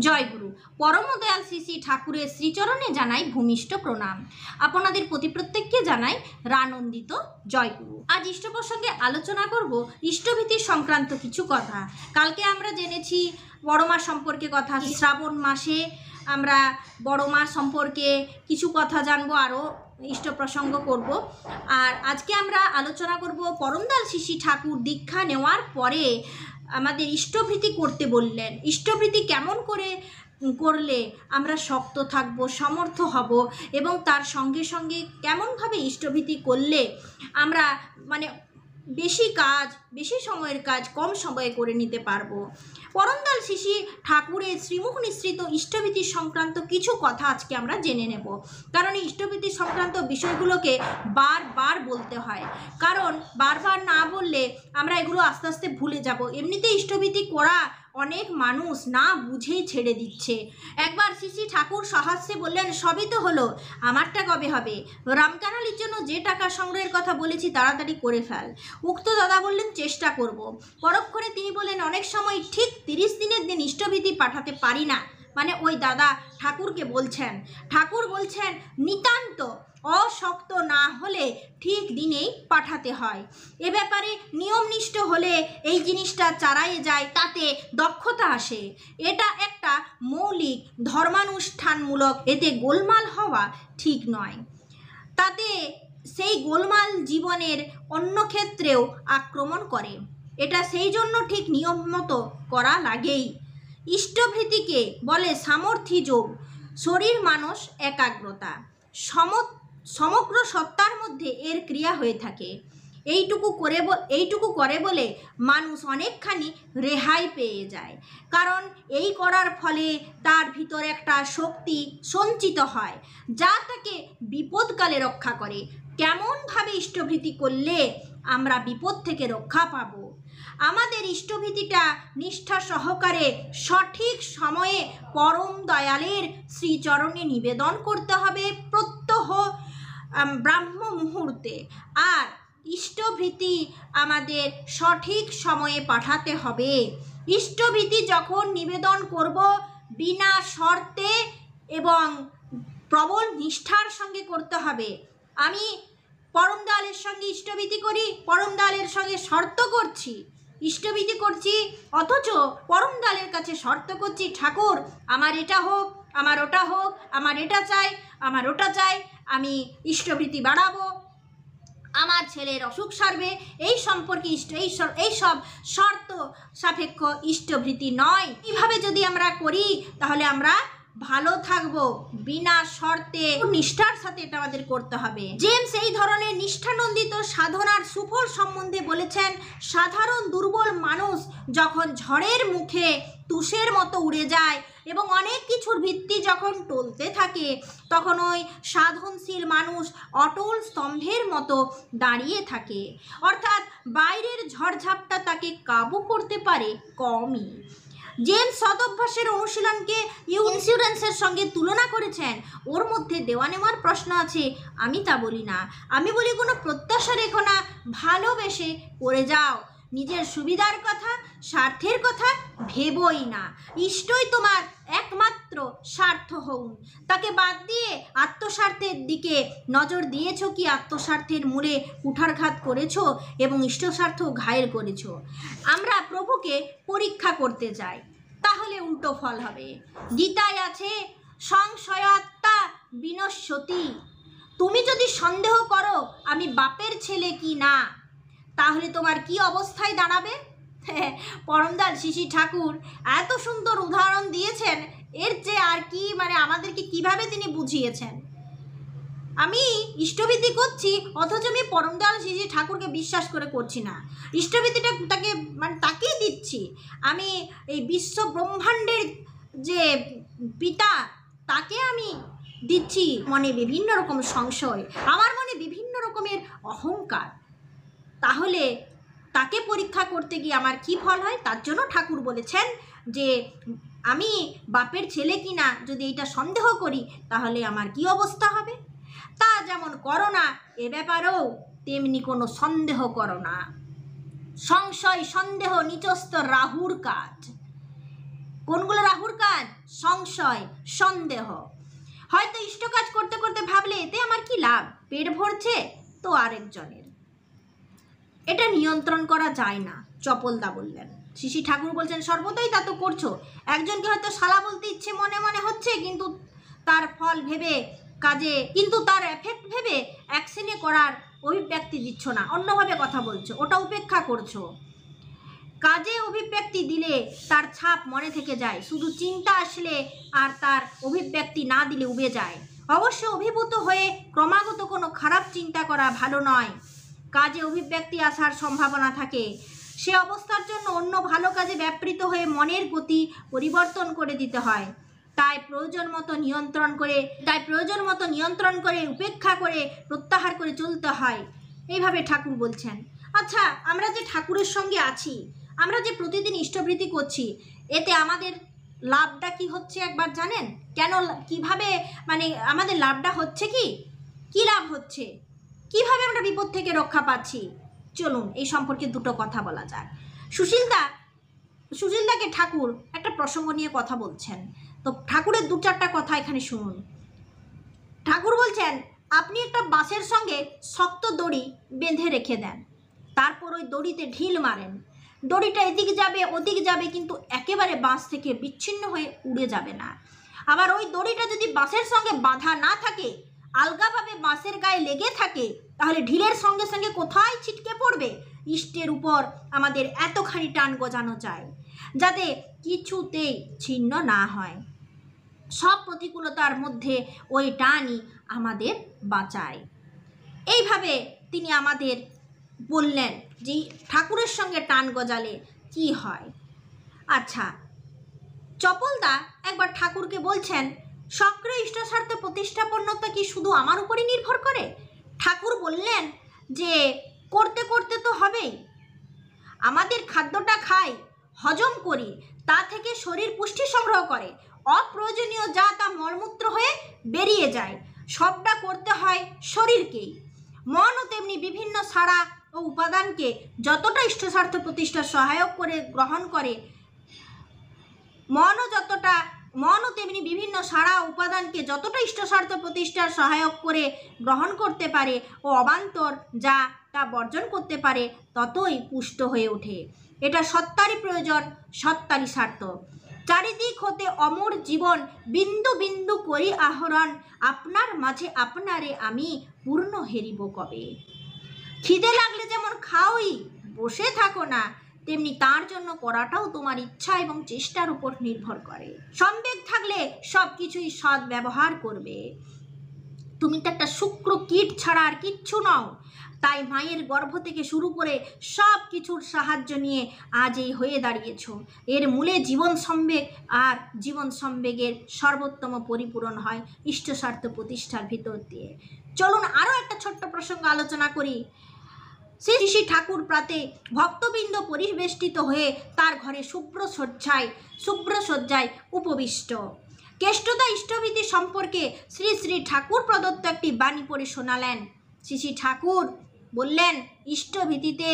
জয়গুরু। পরম দয়াল শ্রী শ্রী ঠাকুরের শ্রীচরণে জানাই ভূমিষ্ঠ প্রণাম। আপনাদের প্রতি প্রত্যেককে জানাই রানন্দিত জয়গুরু। আজ ইষ্ট প্রসঙ্গে আলোচনা করব ইষ্টভীতি সংক্রান্ত কিছু কথা। কালকে আমরা জেনেছি বড় মা সম্পর্কে কথা, শ্রাবণ মাসে আমরা বড় মা সম্পর্কে কিছু কথা জানবো, আরও ইষ্ট প্রসঙ্গ করব। আর আজকে আমরা আলোচনা করব পরম দয়াল শ্রী শ্রী ঠাকুর দীক্ষা নেওয়ার পরে আমাদের ইষ্টভীতি করতে বললেন। ইষ্টভীতি কেমন করে করলে আমরা শক্ত থাকব, সমর্থ হব, এবং তার সঙ্গে সঙ্গে কেমনভাবে ইষ্টভীতি করলে আমরা বেশি কাজ, বেশি সময়ের কাজ কম সময়ে করে নিতে পারবো। পরম দয়াল শ্রী শ্রী ঠাকুরের শ্রীমুখ নিঃসৃত ইষ্টভীতি সংক্রান্ত কিছু কথা আজকে আমরা জেনে নেব। কারণ এই ইষ্টভীতি সংক্রান্ত বিষয়গুলোকে বারবার বলতে হয়, কারণ বারবার না বললে আমরা এগুলো আস্তে আস্তে ভুলে যাব। এমনিতে ইষ্টভীতি করা অনেক মানুষ না বুঝেই ছেড়ে দিচ্ছে। একবার শ্রী শ্রী ঠাকুর সহাস্যে বললেন, সবই তো হলো, আমারটা কবে হবে? রামকানালির জন্য যে টাকা সংগ্রহের কথা বলেছি তাড়াতাড়ি করে ফেল। উক্ত দাদা বললেন, চেষ্টা করব। পরক্ষণে তিনি বললেন, অনেক সময় ঠিক 30 দিনের দিন ইষ্টভীতি পাঠাতে পারি না। ওই দাদা ঠাকুরকে বলছেন, ঠাকুর বলছেন নিতান্ত অশক্ত না হলে ঠিক দিনেই পাঠাতে হয়। এ ব্যাপারে নিয়মনিষ্ঠ হলে এই জিনিসটা চালায়ে যায়, তাতে দক্ষতা আসে। এটা একটা মৌলিক ধর্মানুষ্ঠানমূলক, এতে গোলমাল হওয়া ঠিক নয়। তাতে সেই গোলমাল জীবনের অন্য ক্ষেত্রেও আক্রমণ করে। এটা সেই জন্য ঠিক নিয়ম মতো করা লাগেই। ইষ্টভীতিকে বলে সামর্থ্যী যোগ, শরীর মানস একাগ্রতা, সমগ্র সত্তার মধ্যে এর ক্রিয়া হয়ে থাকে। এইটুকু করে বলে মানুষ অনেকখানি রেহাই পেয়ে যায়। কারণ এই করার ফলে তার ভিতর একটা শক্তি সঞ্চিত হয়, যা তাকে বিপদকালে রক্ষা করে। কেমনভাবে ইষ্টভীতি করলে আমরা বিপদ থেকে রক্ষা পাব? আমাদের ইষ্টভীতিটা নিষ্ঠা সহকারে সঠিক সময়ে পরম দয়ালের শ্রীচরণে নিবেদন করতে হবে প্রত্যহ ব্রাহ্ম মুহূর্তে। আর ইষ্টভীতি আমাদের সঠিক সময়ে পাঠাতে হবে। ইষ্টভীতি যখন নিবেদন করব, বিনা শর্তে এবং প্রবল নিষ্ঠার সঙ্গে করতে হবে। আমি পরম দয়ালের সঙ্গে ইষ্টভীতি করি, পরম দয়ালের সঙ্গে শর্ত করছি, ইষ্টভীতি করছি, অথচ পরম দয়ালের কাছে শর্ত করছি, ঠাকুর আমার এটা হোক, আমার ওটা হোক, আমার এটা চাই, আমার ওটা চাই, আমি ইষ্টভীতি বাড়াবো, আমার ছেলের অসুখ সারবে, এই সম্পর্কে এই সব শর্ত সাপেক্ষ ইষ্টভীতি নয়। এইভাবে যদি আমরা করি তাহলে আমরা ভালো থাকবো। বিনা শর্তে নিষ্ঠার সাথে এটা আমাদের করতে হবে। জেমস এই ধরনের নিষ্ঠানন্দিত সাধনার সুফল সম্বন্ধে বলেছেন, সাধারণ দুর্বল মানুষ যখন ঝড়ের মুখে তুষের মতো উড়ে যায় এবং অনেক কিছুর ভিত্তি যখন টলতে থাকে, তখন ওই সাধনশীল মানুষ অটল স্তম্ভের মতো দাঁড়িয়ে থাকে। অর্থাৎ বাইরের ঝড়ঝাপটা তাকে কাবু করতে পারে কমই। জেমস সদভ্যাসের অনুশীলনকে ইন্স্যুরেন্সের সঙ্গে তুলনা করেছেন। ওর মধ্যে দেওয়া নেওয়ার প্রশ্ন আছে, আমি তা বলি না। আমি বলি কোনো প্রত্যাশা রেখো না, ভালোবেসে করে যাও। নিজের সুবিধার কথা, স্বার্থের কথা ভেবই না। ইষ্টই তোমার একমাত্র স্বার্থ হউন। তাকে বাদ দিয়ে আত্মস্বার্থের দিকে নজর দিয়েছ কি আত্মস্বার্থের মূলে কুঠারঘাত করেছ এবং ইষ্টস্বার্থ ঘায়েল করেছ? আমরা প্রভুকে পরীক্ষা করতে যাই, তাহলে উল্টো ফল হবে। গীতায় আছে, সংশয়াত্মা বিনশ্যতি। তুমি যদি সন্দেহ করো আমি বাপের ছেলে কি না, তাহলে তোমার কি অবস্থায় দাঁড়াবে? পরম দয়াল শ্রী শ্রী ঠাকুর এত সুন্দর উদাহরণ দিয়েছেন, এর চেয়ে আর কি আমাদেরকে কিভাবে তিনি বুঝিয়েছেন। আমি ইষ্টভীতি করছি, অথচ আমি পরম দয়াল শ্রী শ্রী ঠাকুরকে বিশ্বাস করে করছি না। ইষ্টভীতিটা তাকেই দিচ্ছি। আমি এই বিশ্ব ব্রহ্মাণ্ডের যে পিতা, তাকে আমি দিচ্ছি। মনে বিভিন্ন রকম সংশয়, আমার মনে বিভিন্ন রকমের অহংকার, তাহলে তাকে পরীক্ষা করতে গিয়ে আমার কি ফল হয়? তার জন্য ঠাকুর বলেছেন যে আমি বাপের ছেলে কিনা যদি এটা সন্দেহ করি তাহলে আমার কি অবস্থা হবে। তা যেমন করো না, এ ব্যাপারেও তেমনি কোনো সন্দেহ করো না। সংশয় সন্দেহ নিচস্থ রাহুর কাজ। কোনগুলো রাহুর কাজ? সংশয়, সন্দেহ। হয়তো ইষ্ট কাজ করতে করতে ভাবলে এতে আমার কি লাভ, পেট ভরছে তো আরেকজনের। এটা নিয়ন্ত্রণ করা যায় না, চপলদা বললেন। শ্রী ঠাকুর বলছেন সর্বদাই তা তো করছো। একজনকে হয়তো শালা বলতে ইচ্ছে মনে মনে হচ্ছে, কিন্তু তার ফল ভেবে কাজে, কিন্তু তার এফেক্ট ভেবে অ্যাকশনে করার অভিব্যক্তি দিচ্ছ না, অন্যভাবে কথা বলছো, ওটা উপেক্ষা করছো। কাজে অভিব্যক্তি দিলে তার ছাপ মনে থেকে যায়, শুধু চিন্তা আসলে আর তার অভিব্যক্তি না দিলে উবে যায়। অবশ্য অভিভূত হয়ে ক্রমাগত কোনো খারাপ চিন্তা করা ভালো নয়। কাজে অভিব্যক্তি আসার সম্ভাবনা থাকে, সে অবস্থার জন্য অন্য ভালো কাজে ব্যাপৃত হয়ে মনের গতি পরিবর্তন করে দিতে হয়। তাই প্রয়োজন মতো নিয়ন্ত্রণ করে উপেক্ষা করে প্রত্যাহার করে চলতে হয়। এইভাবে ঠাকুর বলছেন। আচ্ছা, আমরা যে ঠাকুরের সঙ্গে আছি, আমরা যে প্রতিদিন ইষ্টবৃত্তি করছি, এতে আমাদের লাভটা কি হচ্ছে একবার জানেন? কেন, কিভাবে, মানে আমাদের লাভটা হচ্ছে কি লাভ হচ্ছে, কিভাবে আমরা বিপদ থেকে রক্ষা পাচ্ছি? চলুন এই সম্পর্কে দুটো কথা বলা যাক। সুশীলদাকে ঠাকুর একটা প্রসঙ্গ নিয়ে কথা বলছেন। তো ঠাকুরের দু চারটা কথা এখানে শুনুন। ঠাকুর বলছেন, আপনি একটা বাঁশের সঙ্গে শক্ত দড়ি বেঁধে রেখে দেন, তারপর ওই দড়িতে ঢিল মারেন, দড়িটা এদিক যাবে ওদিক যাবে, কিন্তু একেবারে বাঁশ থেকে বিচ্ছিন্ন হয়ে উড়ে যাবে না। আবার ওই দড়িটা যদি বাঁশের সঙ্গে বাঁধা না থাকে, আলগাভাবে বাঁশের গায়ে লেগে থাকে, তাহলে ঢিলের সঙ্গে সঙ্গে কোথায় ছিটকে পড়বে? ইষ্টের উপর আমাদের এতখানি টান গজানো চাই, যাতে কিছুতেই ছিন্ন না হয়। সব প্রতিকূলতার মধ্যে ওই টানই আমাদের বাঁচায়। এইভাবে তিনি আমাদের বললেন যে ঠাকুরের সঙ্গে টান গজালে কি হয়। আচ্ছা, চপলদা একবার ঠাকুরকে বলছেন, সক্রিয় ইষ্টস্বার্থ প্রতিষ্ঠাপন্নতা কি শুধু আমার উপরই নির্ভর করে? ঠাকুর বললেন যে করতে করতে তো হবেই। আমাদের খাদ্যটা খাই, হজম করি, তা থেকে শরীর পুষ্টি সংগ্রহ করে, অপ্রয়োজনীয় যা তা মলমূত্র হয়ে বেরিয়ে যায়। সবটা করতে হয় শরীরকেই। মনও তেমনি বিভিন্ন সাড়া ও উপাদানকে যতটা ইষ্টস্বার্থ প্রতিষ্ঠা সহায়ক করে গ্রহণ করে, মনও তেমনি বিভিন্ন সাড়া উপাদানকে যতটা ইষ্টস্বার্থ প্রতিষ্ঠার সহায়ক করে গ্রহণ করতে পারে ও অবান্তর যা তা বর্জন করতে পারে, ততই পুষ্ট হয়ে ওঠে। এটা সত্তারই প্রয়োজন, সত্তারই স্বার্থ। চারিদিক হতে অমর জীবন বিন্দু বিন্দু করি আহরণ, আপনার মাঝে আপনারে আমি পূর্ণ হেরিব কবে। খিদে লাগলে যেমন খাওই, বসে থাকো না, তেমনি তার জন্য করাটাও তোমার ইচ্ছা এবং চেষ্টার উপর নির্ভর করে। সম্বেগ থাকলে সব কিছুই সৎ ব্যবহার করবে। তুমি তো একটা শুক্র কীট ছাড়া আর কিচ্ছু নও। তাই মায়ের গর্ভ থেকে শুরু করে সব কিছুর সাহায্য নিয়ে আজ এই হয়ে দাঁড়িয়েছ। এর মূলে জীবন সম্বেগ, আর জীবন সম্বেগের সর্বোত্তম পরিপূরণ হয় ইষ্টস্বার্থ প্রতিষ্ঠার ভিতর দিয়ে। চলুন আরও একটা ছোট্ট প্রসঙ্গ আলোচনা করি। শ্রী ঠাকুর প্রাতে ভক্তবৃন্দ পরিবেষ্টিত হয়ে তার ঘরে শুভ্র শয্যায় উপবিষ্ট। কেষ্টদা ইষ্টভীতি সম্পর্কে শ্রী শ্রী ঠাকুর প্রদত্ত একটি বাণী পড়ে শোনালেন। শ্রী ঠাকুর বললেন, ইষ্টভীতিতে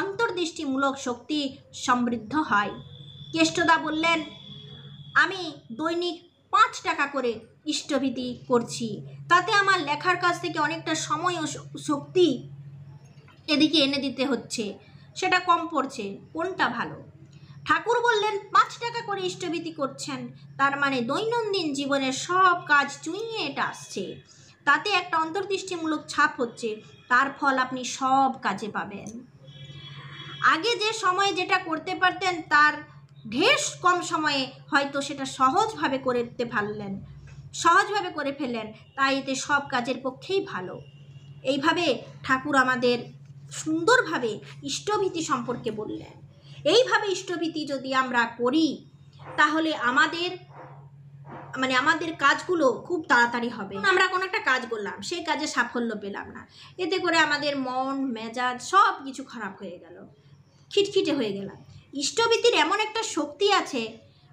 অন্তর্দৃষ্টিমূলক শক্তি সমৃদ্ধ হয়। কেষ্টদা বললেন, আমি দৈনিক 5 টাকা করে ইষ্টভীতি করছি, তাতে আমার লেখার কাছ থেকে অনেকটা সময় ও শক্তি এদিকে এনে দিতে হচ্ছে, সেটা কম পড়ছে, কোনটা ভালো? ঠাকুর বললেন, 5 টাকা করে ইষ্টভীতি করছেন, তার মানে দৈনন্দিন জীবনের সব কাজ চুইয়ে এটা আসছে, তাতে একটা অন্তর্দৃষ্টিমূলক ছাপ হচ্ছে, তার ফল আপনি সব কাজে পাবেন। আগে যে সময়ে যেটা করতে পারতেন তার ঢের কম সময়ে হয়তো সেটা সহজভাবে করে ফেললেন, তাই এতে সব কাজের পক্ষেই ভালো। এইভাবে ঠাকুর আমাদের সুন্দরভাবে ইষ্টভীতি সম্পর্কে বললেন। এইভাবে ইষ্টভীতি যদি আমরা করি, তাহলে আমাদের কাজগুলো খুব তাড়াতাড়ি হবে। আমরা কোনো একটা কাজ করলাম, সেই কাজে সাফল্য পেলাম না, এতে করে আমাদের মন মেজাজ সব কিছু খারাপ হয়ে গেল, খিটখিটে হয়ে গেলাম। ইষ্টভীতির এমন একটা শক্তি আছে,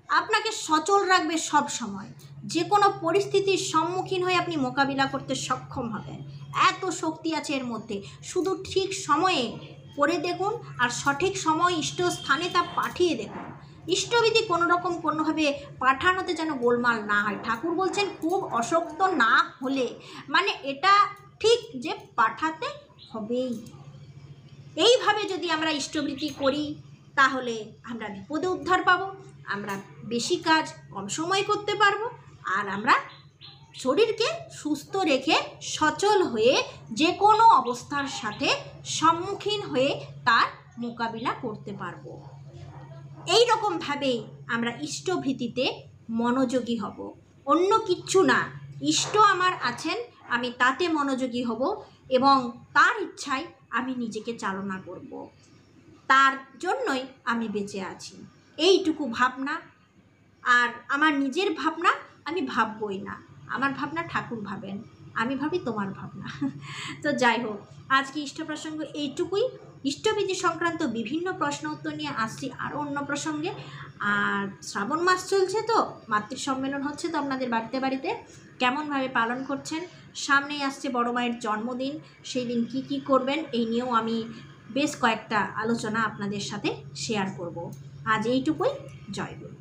আপনাকে সচল রাখবে সব সময়, যে কোনো পরিস্থিতির সম্মুখীন হয়ে আপনি মোকাবিলা করতে সক্ষম হবেন। এত শক্তি আছে এর মধ্যে, শুধু ঠিক সময়ে করে দেখুন আর সঠিক সময় ইষ্ট স্থানে তা পাঠিয়ে দেখুন। ইষ্টবিধি কোনো রকম কোনোভাবে পাঠানোতে যেন গোলমাল না হয়। ঠাকুর বলছেন খুব অশক্ত না হলে, মানে এটা ঠিক যে পাঠাতে হবেই। এইভাবে যদি আমরা ইষ্টবৃত্তি করি তাহলে আমরা বিপদে উদ্ধার পাবো, আমরা বেশি কাজ কম সময় করতে পারবো, আর আমরা শরীরকে সুস্থ রেখে সচল হয়ে যে কোনো অবস্থার সাথে সম্মুখীন হয়ে তার মোকাবিলা করতে পারবো। এই রকমভাবে আমরা ইষ্টভীতিতে মনোযোগী হব, অন্য কিচ্ছু না। ইষ্ট আমার আছেন, আমি তাতে মনোযোগী হব এবং তার ইচ্ছায় আমি নিজেকে চালনা করব, তার জন্যই আমি বেঁচে আছি। এইটুকু ভাবনা, আর আমার নিজের ভাবনা আমি ভাববই না, আমার ভাবনা ঠাকুর ভাবেন, আমি ভাবি তোমার ভাবনা। তো যাই হোক, আজকে ইষ্ট প্রসঙ্গ এইটুকুই। ইষ্টবিধি সংক্রান্ত বিভিন্ন প্রশ্ন উত্তর নিয়ে আসছি আরও অন্য প্রসঙ্গে। আর শ্রাবণ মাস চলছে, তো মাতৃ সম্মেলন হচ্ছে তো আপনাদের বাড়িতে বাড়িতে, কেমনভাবে পালন করছেন? সামনেই আসছে বড় মায়ের জন্মদিন, সেই দিন কি কি করবেন এই নিয়েও আমি বেশ কয়েকটা আলোচনা আপনাদের সাথে শেয়ার করব। আজ এইটুকুই। জয় গুরু।